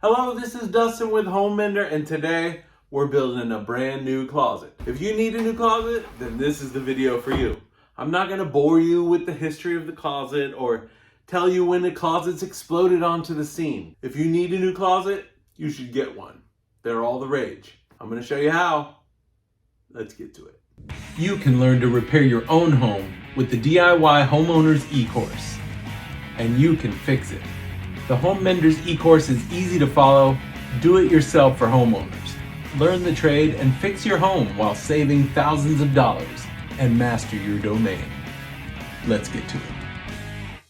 Hello, this is Dustin with Home Mender, and today we're building a brand new closet. If you need a new closet, then this is the video for you. I'm not going to bore you with the history of the closet or tell you when the closet's exploded onto the scene. If you need a new closet, you should get one. They're all the rage. I'm going to show you how. Let's get to it. You can learn to repair your own home with the DIY Homeowners e-course, and you can fix it. The Home Menders e-course is easy to follow, do it yourself for homeowners. Learn the trade and fix your home while saving thousands of dollars and master your domain. Let's get to it.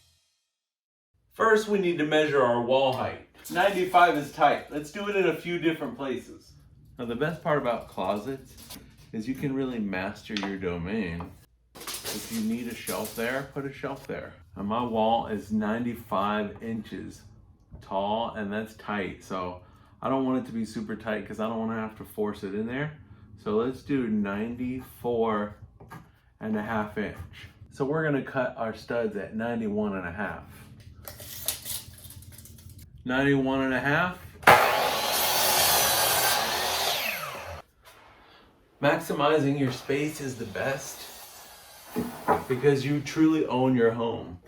First, we need to measure our wall height. 95 is tight. Let's do it in a few different places. Now, the best part about closets is you can really master your domain. If you need a shelf there, put a shelf there. Now, my wall is 95 inches tall, and that's tight. So I don't want it to be super tight because I don't want to have to force it in there. So let's do 94 and a half inch. So we're gonna cut our studs at 91 and a half. 91 and a half. Maximizing your space is the best because you truly own your home.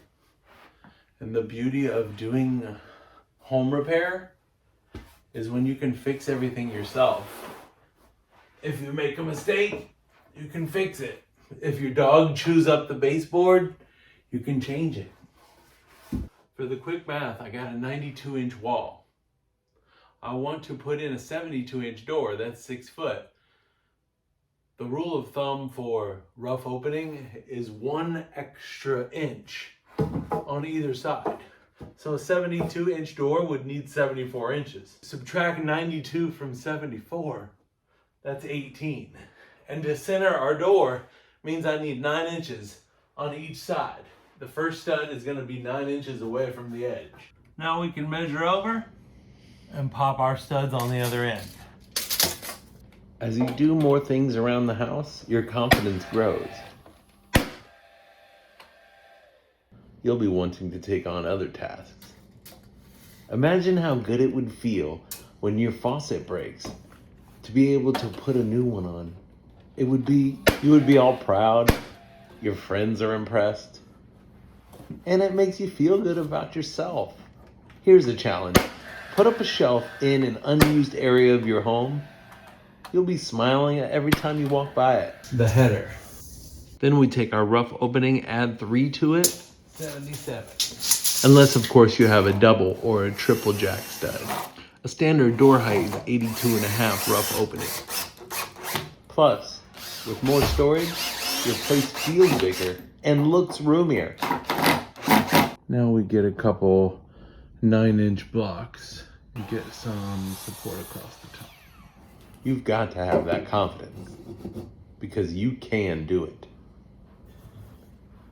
And the beauty of doing home repair is when you can fix everything yourself. If you make a mistake, you can fix it. If your dog chews up the baseboard, you can change it. For the quick math, I got a 92-inch wall. I want to put in a 72-inch door, that's 6 foot. The rule of thumb for rough opening is 1 extra inch on either side. So a 72-inch door would need 74 inches. Subtract 92 from 74, that's 18. And to center our door means I need 9 inches on each side. The first stud is going to be 9 inches away from the edge. Now we can measure over and pop our studs on the other end. As you do more things around the house, your confidence grows. You'll be wanting to take on other tasks. Imagine how good it would feel when your faucet breaks to be able to put a new one on. You would be all proud, your friends are impressed, and it makes you feel good about yourself. Here's a challenge. Put up a shelf in an unused area of your home. You'll be smiling every time you walk by it. The header. Then we take our rough opening, add 3 to it, 77. Unless, of course, you have a double or a triple jack stud. A standard door height is 82 and a half rough opening. Plus, with more storage, your place feels bigger and looks roomier. Now we get a couple 9-inch blocks and get some support across the top. You've got to have that confidence because you can do it.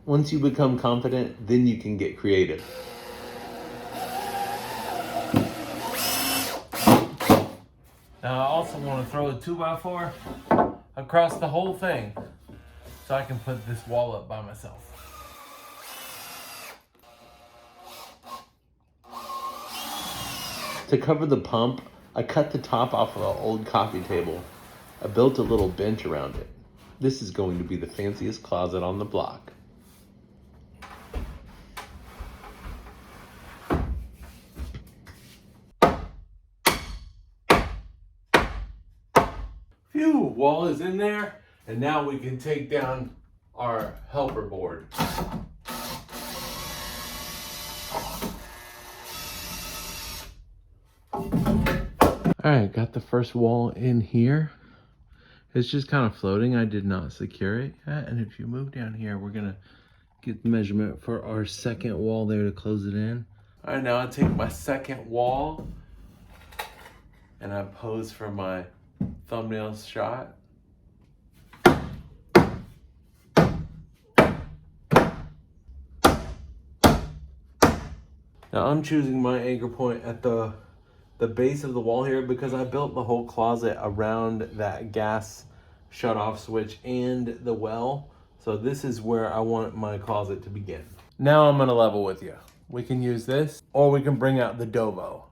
Once you become confident, then you can get creative. Now I also want to throw a 2x4 across the whole thing so I can put this wall up by myself. To cover the pump, I cut the top off of an old coffee table. I built a little bench around it. This is going to be the fanciest closet on the block. Phew, wall is in there, and now we can take down our helper board. All right, got the first wall in here. It's just kind of floating. I did not secure it yet. And if you move down here, we're gonna get the measurement for our second wall there to close it in. All right, now I take my second wall and I pose for my thumbnail shot. Now I'm choosing my anchor point at the base of the wall here because I built the whole closet around that gas shut-off switch and the well. So this is where I want my closet to begin. Now I'm gonna level with you. We can use this, or we can bring out the DOVOH.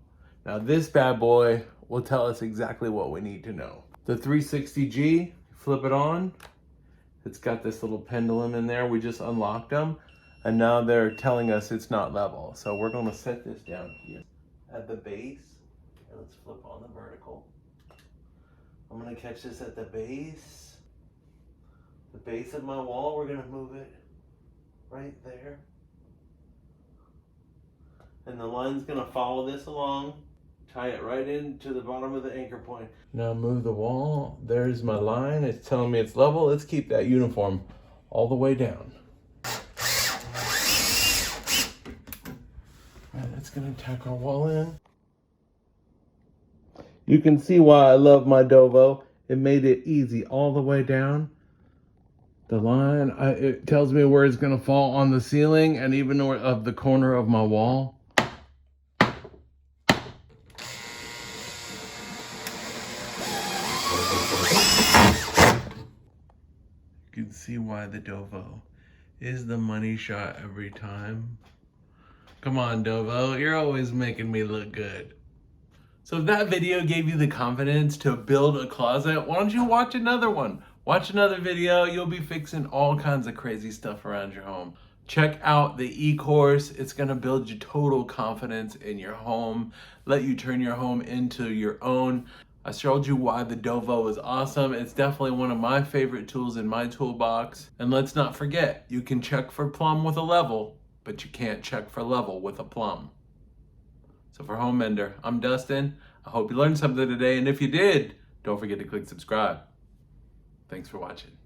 Now this bad boy will tell us exactly what we need to know. The 360G, flip it on. It's got this little pendulum in there. We just unlocked them. And now they're telling us it's not level. So we're gonna set this down here at the base. And let's flip on the vertical. I'm gonna catch this at the base. The base of my wall, we're gonna move it right there. And the line's gonna follow this along, tie it right into the bottom of the anchor point. Now move the wall. There's my line. It's telling me it's level. Let's keep that uniform all the way down. And that's gonna tack our wall in. You can see why I love my DOVOH. It made it easy all the way down. The line, it tells me where it's gonna fall on the ceiling and even of the corner of my wall. You can see why the DOVOH is the money shot every time. Come on, DOVOH, you're always making me look good. So if that video gave you the confidence to build a closet, why don't you watch another one? Watch another video, you'll be fixing all kinds of crazy stuff around your home. Check out the e-course. It's gonna build you total confidence in your home, let you turn your home into your own. I showed you why the DOVOH is awesome. It's definitely one of my favorite tools in my toolbox. And let's not forget, you can check for plumb with a level, but you can't check for level with a plumb. So for Home Mender, I'm Dustin. I hope you learned something today, and if you did, don't forget to click subscribe. Thanks for watching.